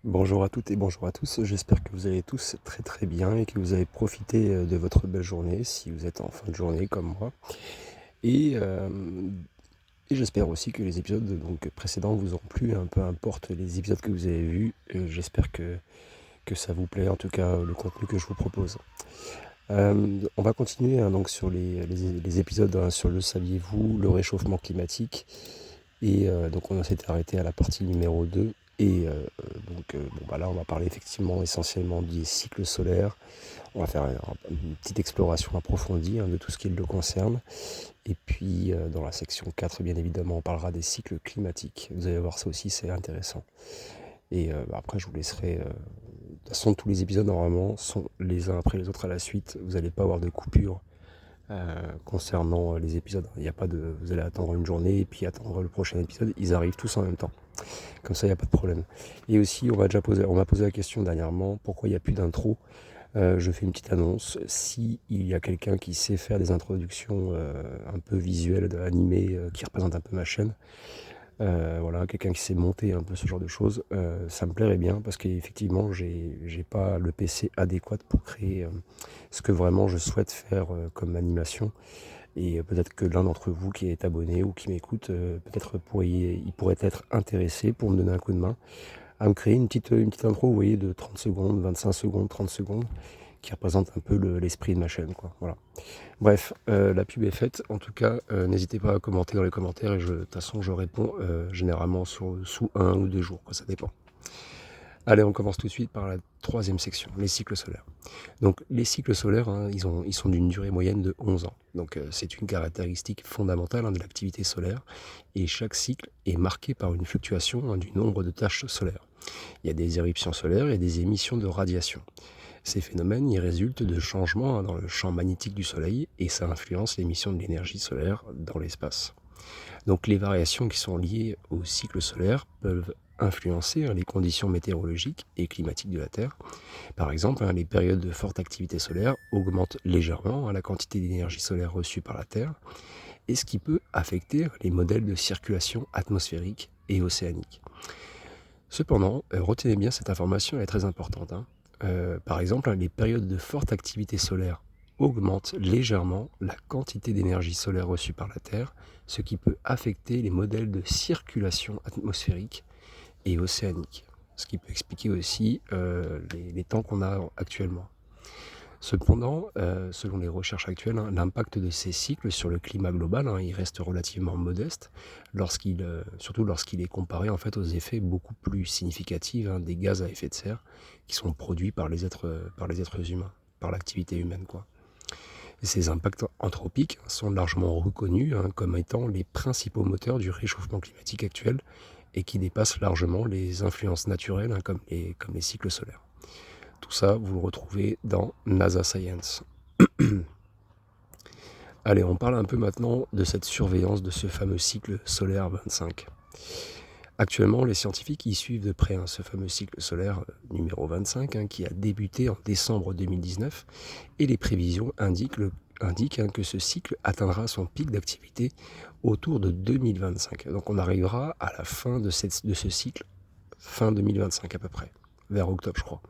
Bonjour à toutes et bonjour à tous, j'espère que vous allez tous très très bien et que vous avez profité de votre belle journée si vous êtes en fin de journée comme moi. Et, euh, et j'espère aussi que les épisodes précédents vous ont plu, hein, peu importe les épisodes que vous avez vus. J'espère que ça vous plaît, en tout cas le contenu que je vous propose. On va continuer, hein, donc sur les épisodes, hein, sur le saviez-vous, le réchauffement climatique. Donc on s'était arrêté à la partie numéro 2. Là, on va parler effectivement essentiellement des cycles solaires. On va faire une petite exploration approfondie, hein, de tout ce qui le concerne. Et puis dans la section 4, bien évidemment, on parlera des cycles climatiques. Vous allez voir, ça aussi, c'est intéressant. Après, je vous laisserai. De toute façon, tous les épisodes, normalement, sont les uns après les autres à la suite. Vous n'allez pas avoir de coupure concernant les épisodes. Il n'y a pas de. Vous allez attendre une journée et puis attendre le prochain épisode. Ils arrivent tous en même temps. Comme ça, il n'y a pas de problème. Et aussi, on m'a posé la question dernièrement, pourquoi il n'y a plus d'intro. Je fais une petite annonce. Si il y a quelqu'un qui sait faire des introductions un peu visuelles, animées, qui représentent un peu ma chaîne, voilà, quelqu'un qui sait monter un peu ce genre de choses, ça me plairait bien parce qu'effectivement, j'ai pas le PC adéquat pour créer ce que vraiment je souhaite faire comme animation. Et peut-être que l'un d'entre vous qui est abonné ou qui m'écoute, peut-être il pourrait être intéressé pour me donner un coup de main à me créer une petite intro, vous voyez, de 30 secondes, 25 secondes, 30 secondes, qui représente un peu l'esprit de ma chaîne, quoi. Voilà. Bref, la pub est faite. En tout cas, n'hésitez pas à commenter dans les commentaires et de toute façon, je réponds généralement sous 1 ou 2 jours, quoi, ça dépend. Allez, on commence tout de suite par la troisième section, les cycles solaires. Donc les cycles solaires, hein, ils sont d'une durée moyenne de 11 ans. Donc c'est une caractéristique fondamentale, hein, de l'activité solaire. Et chaque cycle est marqué par une fluctuation, hein, du nombre de taches solaires. Il y a des éruptions solaires et des émissions de radiation. Ces phénomènes y résultent de changements, hein, dans le champ magnétique du Soleil et ça influence l'émission de l'énergie solaire dans l'espace. Donc les variations qui sont liées au cycle solaire peuvent influencer, hein, les conditions météorologiques et climatiques de la Terre. Par exemple, hein, les périodes de forte activité solaire augmentent légèrement, hein, la quantité d'énergie solaire reçue par la Terre, et ce qui peut affecter les modèles de circulation atmosphérique et océanique. Cependant, retenez bien cette information, elle est très importante, hein. Par exemple, hein, les périodes de forte activité solaire augmentent légèrement la quantité d'énergie solaire reçue par la Terre, ce qui peut affecter les modèles de circulation atmosphérique et océanique, ce qui peut expliquer aussi les temps qu'on a actuellement. Cependant, selon les recherches actuelles, hein, l'impact de ces cycles sur le climat global, hein, il reste relativement modeste, surtout lorsqu'il est comparé en fait aux effets beaucoup plus significatifs, hein, des gaz à effet de serre qui sont produits par les êtres humains, par l'activité humaine, quoi. Et ces impacts anthropiques sont largement reconnus, hein, comme étant les principaux moteurs du réchauffement climatique actuel et qui dépassent largement les influences naturelles, hein, comme les cycles solaires. Tout ça, vous le retrouvez dans NASA Science. Allez, on parle un peu maintenant de cette surveillance de ce fameux cycle solaire 25. Actuellement, les scientifiques y suivent de près, hein, ce fameux cycle solaire numéro 25, hein, qui a débuté en décembre 2019, et les prévisions indiquent, hein, que ce cycle atteindra son pic d'activité autour de 2025. Donc on arrivera à la fin de ce cycle, fin 2025 à peu près, vers octobre je crois.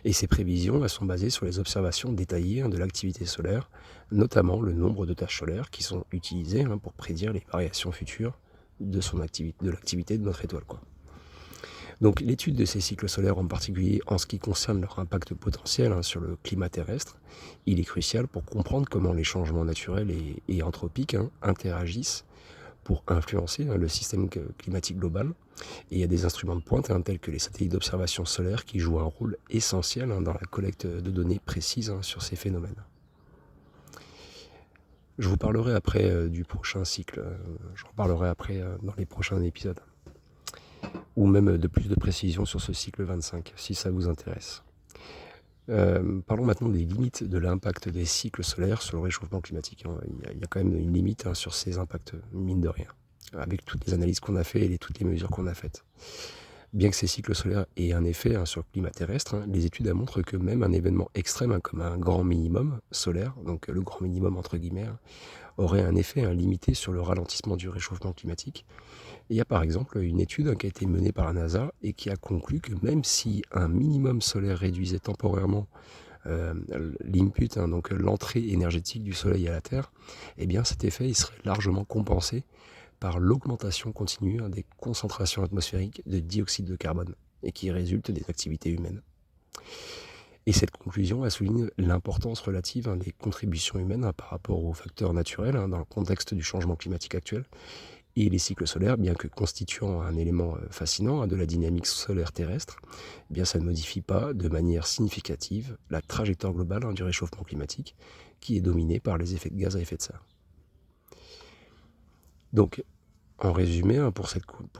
Et ces prévisions, elles sont basées sur les observations détaillées, hein, de l'activité solaire, notamment le nombre de taches solaires qui sont utilisées, hein, pour prédire les variations futures de l'activité de notre étoile, quoi. Donc l'étude de ces cycles solaires, en particulier en ce qui concerne leur impact potentiel, hein, sur le climat terrestre, il est crucial pour comprendre comment les changements naturels et anthropiques, hein, interagissent pour influencer, hein, le système climatique global. Et il y a des instruments de pointe, hein, tels que les satellites d'observation solaire qui jouent un rôle essentiel, hein, dans la collecte de données précises, hein, sur ces phénomènes. Je vous parlerai après du prochain cycle, j'en parlerai après dans les prochains épisodes, ou même de plus de précision sur ce cycle 25, si ça vous intéresse. Parlons maintenant des limites de l'impact des cycles solaires sur le réchauffement climatique, hein. Il y a quand même une limite, hein, sur ces impacts, mine de rien, avec toutes les analyses qu'on a faites et toutes les mesures qu'on a faites. Bien que ces cycles solaires aient un effet sur le climat terrestre, les études montrent que même un événement extrême comme un grand minimum solaire, donc le grand minimum entre guillemets, aurait un effet limité sur le ralentissement du réchauffement climatique. Et il y a par exemple une étude qui a été menée par la NASA et qui a conclu que même si un minimum solaire réduisait temporairement l'input, donc l'entrée énergétique du Soleil à la Terre, eh bien cet effet il serait largement compensé par l'augmentation continue des concentrations atmosphériques de dioxyde de carbone et qui résulte des activités humaines. Et cette conclusion elle souligne l'importance relative des contributions humaines par rapport aux facteurs naturels dans le contexte du changement climatique actuel. Et les cycles solaires, bien que constituant un élément fascinant de la dynamique solaire terrestre, eh bien ça ne modifie pas de manière significative la trajectoire globale du réchauffement climatique qui est dominée par les effets de gaz à effet de serre. Donc, en résumé, pour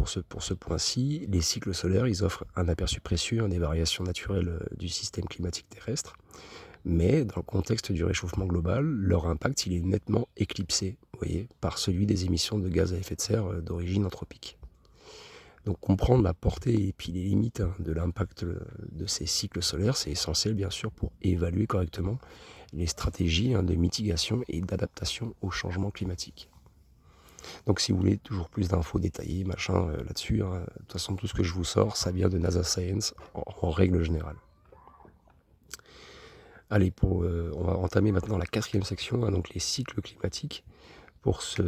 ce point-ci, les cycles solaires ils offrent un aperçu précieux des variations naturelles du système climatique terrestre, mais dans le contexte du réchauffement global, leur impact il est nettement éclipsé, vous voyez, par celui des émissions de gaz à effet de serre d'origine anthropique. Donc comprendre la portée et puis les limites de l'impact de ces cycles solaires, c'est essentiel bien sûr pour évaluer correctement les stratégies de mitigation et d'adaptation au changement climatique. Donc si vous voulez toujours plus d'infos détaillées, là-dessus, de toute façon tout ce que je vous sors, ça vient de NASA Science en règle générale. Allez, on va entamer maintenant la 4e section, donc les cycles climatiques pour ce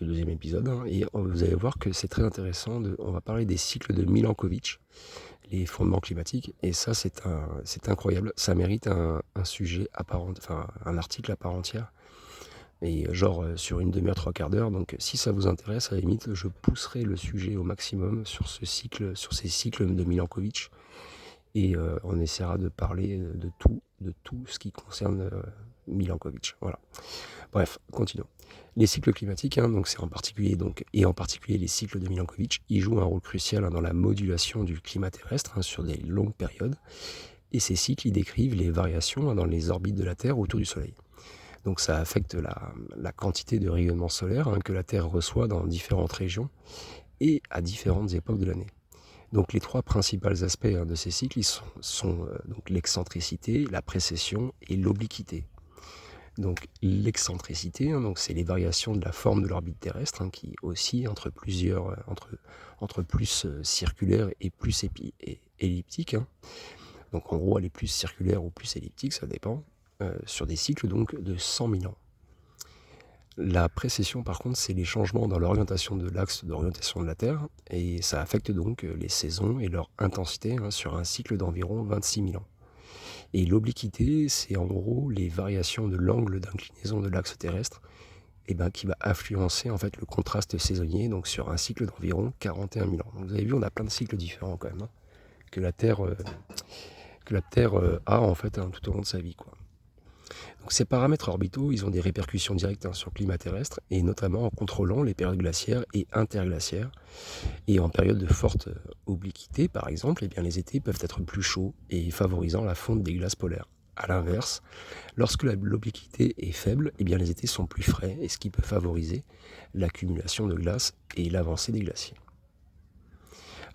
deuxième épisode. Et vous allez voir que c'est très intéressant, on va parler des cycles de Milankovitch, les fondements climatiques, et ça c'est incroyable, ça mérite un sujet à part, enfin un article à part entière, et sur une demi-heure, 3/4 d'heure. Donc si ça vous intéresse, à la limite, je pousserai le sujet au maximum sur ces cycles de Milankovitch, et on essaiera de parler de tout ce qui concerne Milankovitch. Voilà. Bref, continuons. Les cycles climatiques, donc c'est en particulier les cycles de Milankovitch, ils jouent un rôle crucial dans la modulation du climat terrestre sur des longues périodes. Et ces cycles, ils décrivent les variations dans les orbites de la Terre autour du Soleil. Donc ça affecte la quantité de rayonnement solaire que la Terre reçoit dans différentes régions et à différentes époques de l'année. Donc les 3 principaux aspects de ces cycles ils sont donc l'excentricité, la précession et l'obliquité. Donc l'excentricité, donc c'est les variations de la forme de l'orbite terrestre qui oscillent entre plus circulaire et plus elliptique. Donc en gros elle est plus circulaire ou plus elliptique, ça dépend, sur des cycles donc de 100 000 ans. La précession par contre c'est les changements dans l'orientation de l'axe d'orientation de la Terre, et ça affecte donc les saisons et leur intensité sur un cycle d'environ 26 000 ans. Et l'obliquité, c'est en gros les variations de l'angle d'inclinaison de l'axe terrestre qui va influencer en fait le contraste saisonnier donc sur un cycle d'environ 41 000 ans. Donc vous avez vu, on a plein de cycles différents quand même que la Terre a en fait tout au long de sa vie, quoi. Donc ces paramètres orbitaux, ils ont des répercussions directes sur le climat terrestre, et notamment en contrôlant les périodes glaciaires et interglaciaires. Et en période de forte obliquité, par exemple, les étés peuvent être plus chauds et favorisant la fonte des glaces polaires. A l'inverse, lorsque l'obliquité est faible, les étés sont plus frais, et ce qui peut favoriser l'accumulation de glace et l'avancée des glaciers.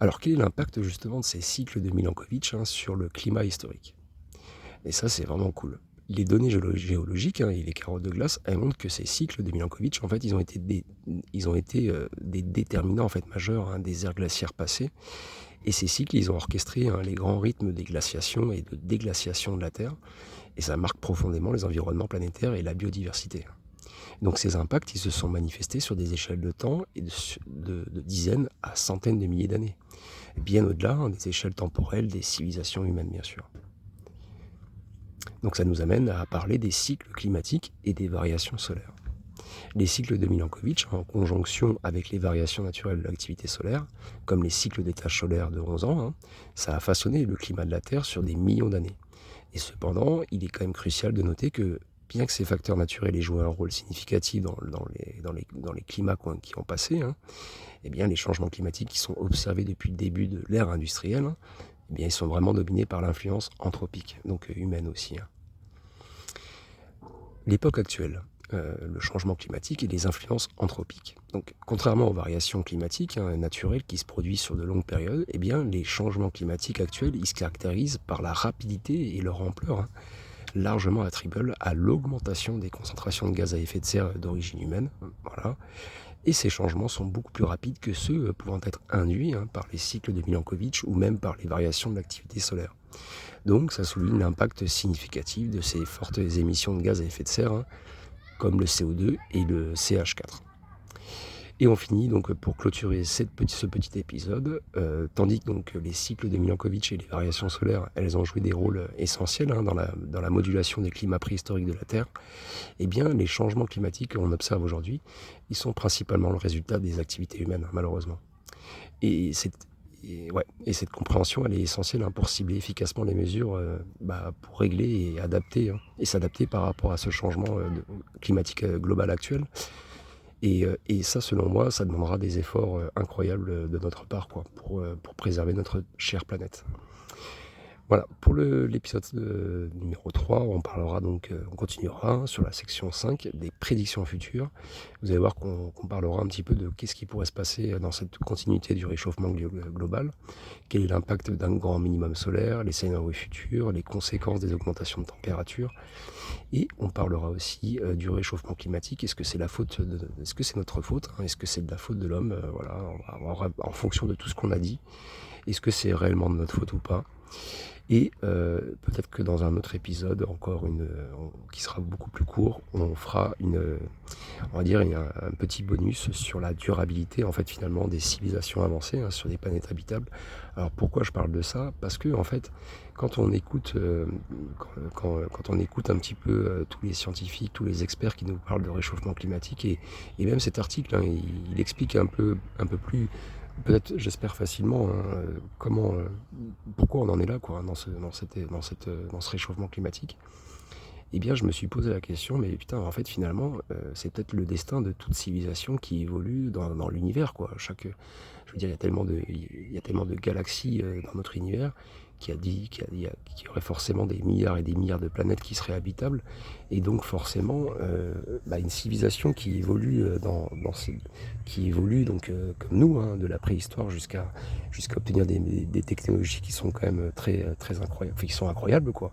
Alors quel est l'impact justement de ces cycles de Milankovitch sur le climat historique? Et ça c'est vraiment cool. Les données géologiques et les carottes de glace, elles montrent que ces cycles de Milankovitch, en fait, ils ont été des déterminants en fait majeurs des ères glaciaires passées. Et ces cycles, ils ont orchestré les grands rythmes des glaciations et de déglaciation de la Terre. Et ça marque profondément les environnements planétaires et la biodiversité. Donc ces impacts, ils se sont manifestés sur des échelles de temps et de dizaines à centaines de milliers d'années. Bien au-delà des échelles temporelles des civilisations humaines, bien sûr. Donc ça nous amène à parler des cycles climatiques et des variations solaires. Les cycles de Milankovitch, en conjonction avec les variations naturelles de l'activité solaire, comme les cycles des taches solaires de 11 ans, ça a façonné le climat de la Terre sur des millions d'années. Et cependant, il est quand même crucial de noter que, bien que ces facteurs naturels aient joué un rôle significatif dans les climats qui ont passé, les changements climatiques qui sont observés depuis le début de l'ère industrielle, ils sont vraiment dominés par l'influence anthropique, donc humaine aussi. L'époque actuelle. le changement climatique et les influences anthropiques. Donc, contrairement aux variations climatiques naturelles qui se produisent sur de longues périodes, eh bien, les changements climatiques actuels, ils se caractérisent par la rapidité et leur ampleur, largement attribuables à l'augmentation des concentrations de gaz à effet de serre d'origine humaine. Voilà. Et ces changements sont beaucoup plus rapides que ceux pouvant être induits par les cycles de Milankovitch ou même par les variations de l'activité solaire. Donc, ça souligne l'impact significatif de ces fortes émissions de gaz à effet de serre, comme le CO2 et le CH4. Et on finit donc pour clôturer ce petit épisode, tandis que donc, les cycles de Milankovitch et les variations solaires, elles ont joué des rôles essentiels dans la modulation des climats préhistoriques de la Terre, eh bien les changements climatiques qu'on observe aujourd'hui, ils sont principalement le résultat des activités humaines, malheureusement. Et cette compréhension, elle est essentielle pour cibler efficacement les mesures, pour régler et adapter, et s'adapter par rapport à ce changement climatique global actuel. Et ça, selon moi, ça demandera des efforts incroyables de notre part pour préserver notre chère planète. Voilà, pour l'épisode numéro 3, on continuera sur la section 5 des prédictions futures. Vous allez voir qu'on parlera un petit peu de qu'est-ce qui pourrait se passer dans cette continuité du réchauffement global, quel est l'impact d'un grand minimum solaire, les scénarios futurs, les conséquences des augmentations de température. Et on parlera aussi du réchauffement climatique. Est-ce que c'est est-ce que c'est notre faute, est-ce que c'est de la faute de l'homme? Voilà, on va voir en fonction de tout ce qu'on a dit. Est-ce que c'est réellement de notre faute ou pas? Et peut-être que dans un autre épisode, qui sera beaucoup plus court, on fera un petit bonus sur la durabilité finalement des civilisations avancées sur des planètes habitables. Alors pourquoi je parle de ça? Parce que en fait, quand on écoute un petit peu tous les scientifiques, tous les experts qui nous parlent de réchauffement climatique, et même cet article, il explique un peu plus, peut-être, j'espère facilement, pourquoi on en est là, dans ce réchauffement climatique. Eh bien, je me suis posé la question, mais putain, en fait, finalement, c'est peut-être le destin de toute civilisation qui évolue dans l'univers, quoi. Je veux dire, il y a tellement de galaxies dans notre univers qu'il y aurait forcément des milliards et des milliards de planètes qui seraient habitables, et donc forcément, une civilisation qui évolue comme nous, de la préhistoire jusqu'à obtenir des technologies qui sont quand même très très incroyables, qui sont incroyables, quoi.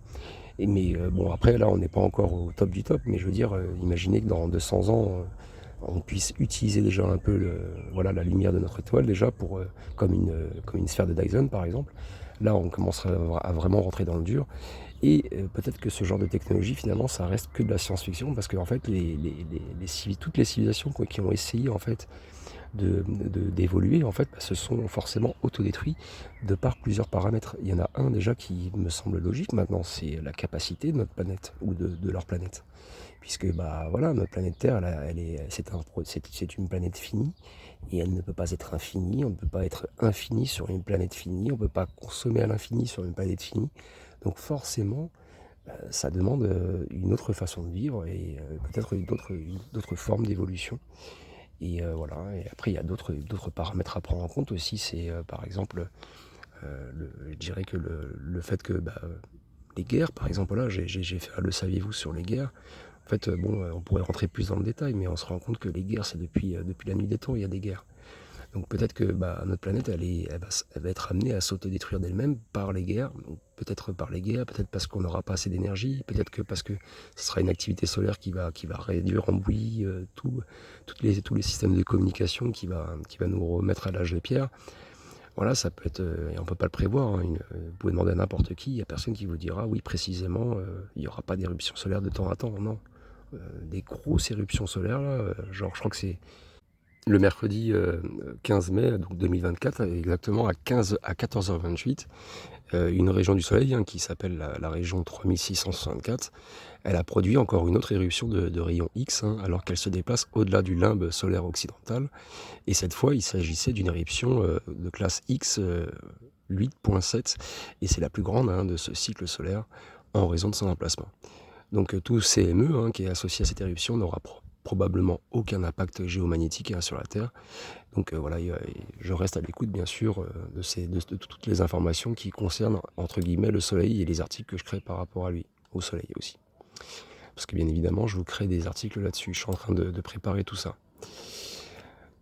Mais bon, après, là, on n'est pas encore au top du top, mais je veux dire, imaginez que dans 200 ans, on puisse utiliser déjà un peu la lumière de notre étoile, déjà, comme une sphère de Dyson, par exemple. Là, on commencerait à vraiment rentrer dans le dur. Et peut-être que ce genre de technologie, finalement, ça reste que de la science-fiction, parce que en fait, toutes les civilisations qui ont essayé, en fait, d'évoluer, se sont forcément autodétruits de par plusieurs paramètres. Il y en a un déjà qui me semble logique maintenant, c'est la capacité de notre planète, ou de leur planète. Puisque notre planète Terre, c'est une planète finie, et elle ne peut pas être infinie. On ne peut pas être infini sur une planète finie, on ne peut pas consommer à l'infini sur une planète finie. Donc forcément, ça demande une autre façon de vivre, et peut-être d'autres formes d'évolution. Et voilà. Et après, il y a d'autres paramètres à prendre en compte aussi. C'est par exemple, je dirais que le fait que les guerres, par exemple, là, j'ai fait le saviez-vous sur les guerres. En fait, on pourrait rentrer plus dans le détail, mais on se rend compte que les guerres, c'est depuis la nuit des temps, il y a des guerres. Donc peut-être que notre planète, elle va être amenée à s'autodétruire d'elle-même par les guerres. Donc, peut-être par les guerres, peut-être parce qu'on n'aura pas assez d'énergie, peut-être que parce que ce sera une activité solaire qui va réduire en bouillie tous les systèmes de communication, qui va nous remettre à l'âge de pierre. Voilà, ça peut être, et on peut pas le prévoir. Vous pouvez demander à n'importe qui, il n'y a personne qui vous dira oui précisément, il n'y aura pas d'éruption solaire de temps à temps. Non, des grosses éruptions solaires là, genre je crois que c'est le mercredi 15 mai donc 2024, exactement à 14h28, une région du Soleil qui s'appelle la région 3664, elle a produit encore une autre éruption de rayon X, alors qu'elle se déplace au-delà du limbe solaire occidental. Et cette fois, il s'agissait d'une éruption de classe X 8.7, et c'est la plus grande de ce cycle solaire en raison de son emplacement. Donc tout CME qui est associé à cette éruption n'aura probablement aucun impact géomagnétique sur la Terre. Donc voilà, je reste à l'écoute bien sûr de toutes les informations qui concernent entre guillemets le Soleil, et les articles que je crée par rapport à lui, au Soleil aussi. parce que bien évidemment, je vous crée des articles là-dessus. Je suis en train de préparer tout ça.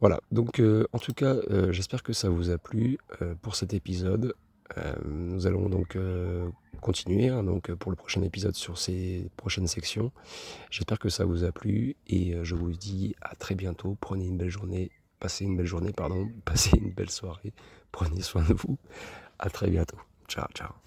Voilà, donc en tout cas, j'espère que ça vous a plu, pour cet épisode. Nous allons donc, continuer, hein, donc, pour le prochain épisode sur ces prochaines sections. J'espère que ça vous a plu et je vous dis à très bientôt. Prenez une belle journée, passez une belle journée, pardon, passez une belle soirée. Prenez soin de vous. À très bientôt. Ciao, ciao.